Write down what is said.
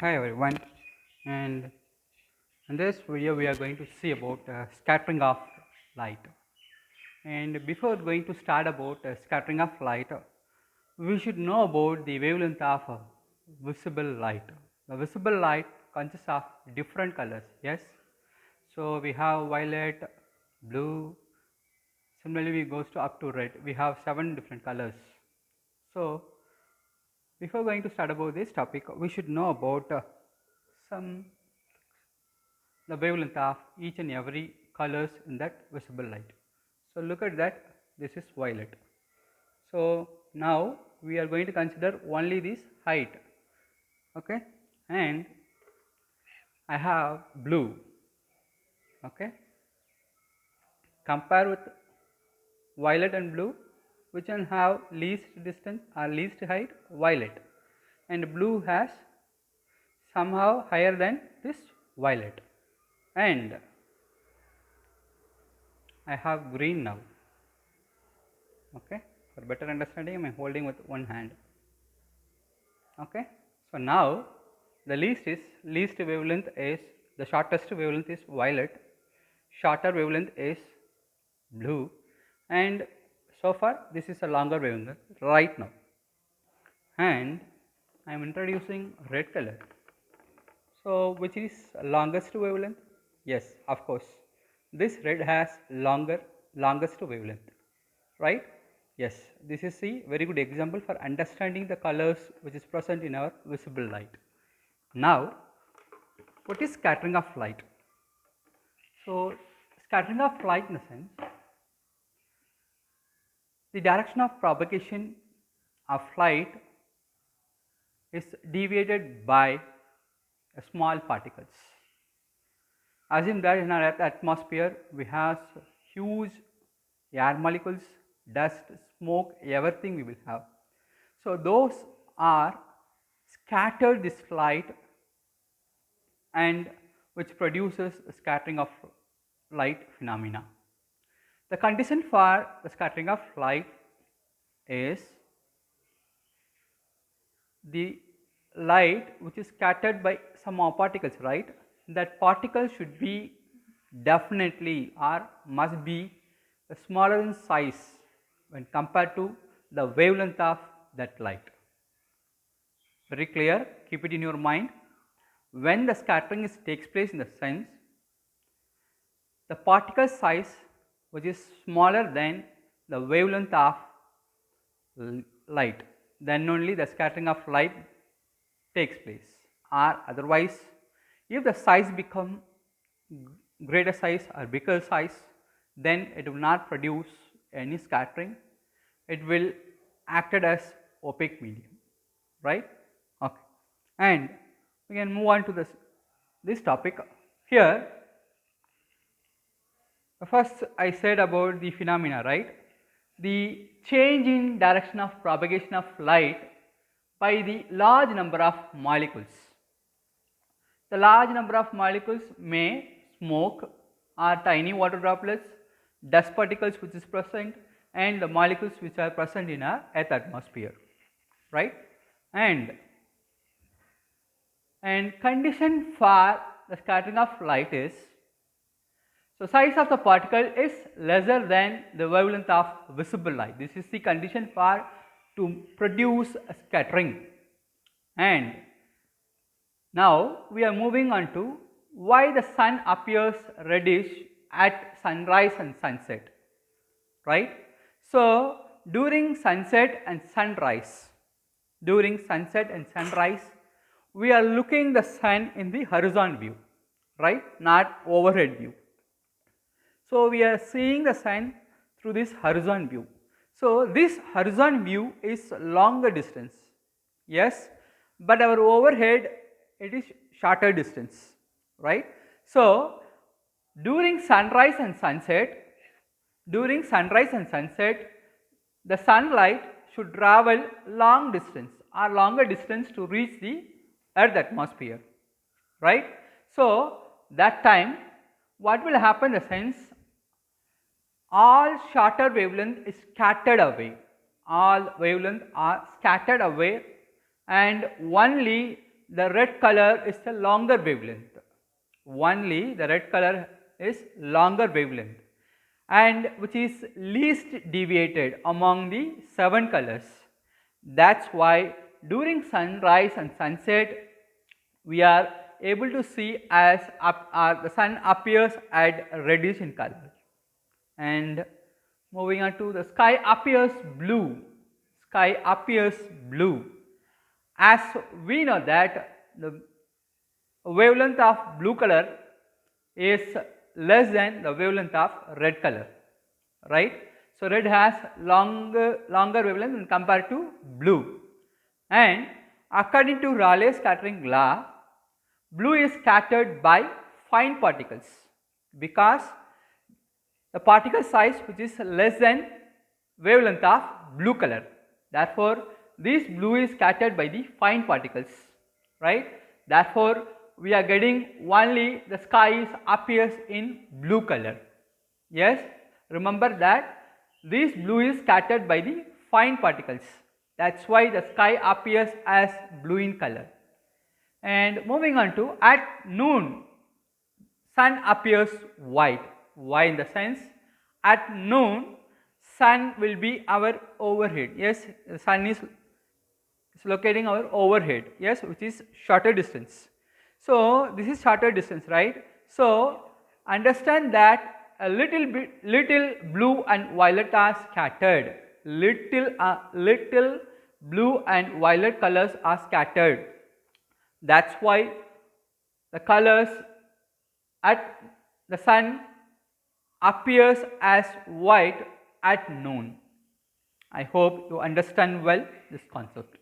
Hi everyone, and in this video we are going to see about scattering of light. And before going to start about scattering of light, we should know about the wavelength of visible light. The visible light consists of different colors, yes. So we have violet, blue, similarly we goes to up to red. We have 7 different colors. So before going to start about this topic, we should know about some the wavelength of each and every colors in that visible light. So look at that, this is violet. So now we are going to consider only this height, okay, and I have blue, okay. Compare with violet and blue, which one have least distance or least height? Violet, and blue has somehow higher than this violet, and I have green now. Okay, for better understanding I am holding with one hand. Okay, so now the least wavelength is the shortest wavelength is violet, shorter wavelength is blue, and so far this is a longer wavelength right now, and I am introducing red color. So which is longest wavelength? Yes, of course, this red has longest wavelength, right? Yes, this is a very good example for understanding the colors which is present in our visible light. Now, what is scattering of light? So, scattering of light in the sense, the direction of propagation of light is deviated by small particles. Assume that in our atmosphere we have huge air molecules, dust, smoke, everything we will have. So those are scattered this light and which produces scattering of light phenomena. The condition for the scattering of light is the light which is scattered by some particles, right? That particle should be definitely or must be smaller in size when compared to the wavelength of that light. Very clear, keep it in your mind. When the scattering takes place in the sense, the particle size which is smaller than the wavelength of light, then only the scattering of light takes place, or otherwise if the size become greater size or bigger size, then it will not produce any scattering, it will acted as opaque medium, right? Okay, and we can move on to this topic. Here first I said about the phenomena, right? The change in direction of propagation of light by the large number of molecules. The large number of molecules may smoke or tiny water droplets, dust particles which is present, and the molecules which are present in our earth atmosphere, right? And condition for the scattering of light is, so size of the particle is lesser than the wavelength of visible light. This is the condition for to produce a scattering. And now we are moving on to why the sun appears reddish at sunrise and sunset, right? So during sunset and sunrise, we are looking the sun in the horizon view, right, not overhead view. So we are seeing the sun through this horizon view. So this horizon view is longer distance, yes, but our overhead it is shorter distance, right? So during sunrise and sunset, the sunlight should travel long distance or longer distance to reach the earth atmosphere, right? So that time what will happen in the sense, all shorter wavelength is scattered away, all wavelength are scattered away, and only the red color is the longer wavelength. Only the red color is longer wavelength and which is least deviated among the 7 colors. That is why during sunrise and sunset we are able to see as the sun appears at reddish in color. And moving on to the sky appears blue, sky appears blue, as we know that the wavelength of blue color is less than the wavelength of red color, right. So, red has longer wavelength when compared to blue, and according to Raleigh's scattering law, blue is scattered by fine particles because the particle size which is less than wavelength of blue color. Therefore, this blue is scattered by the fine particles, right. Therefore, we are getting only the sky appears in blue color. Yes, remember that this blue is scattered by the fine particles. That is why the sky appears as blue in color. And moving on to at noon, sun appears white. Why? In the sense, at noon sun will be our overhead. Yes, the sun is locating our overhead. Yes, which is shorter distance. So, this is shorter distance, right. So, understand that a little blue and violet are scattered, little blue and violet colors are scattered. That is why the colors at the sun appears as white at noon. I hope you understand well this concept.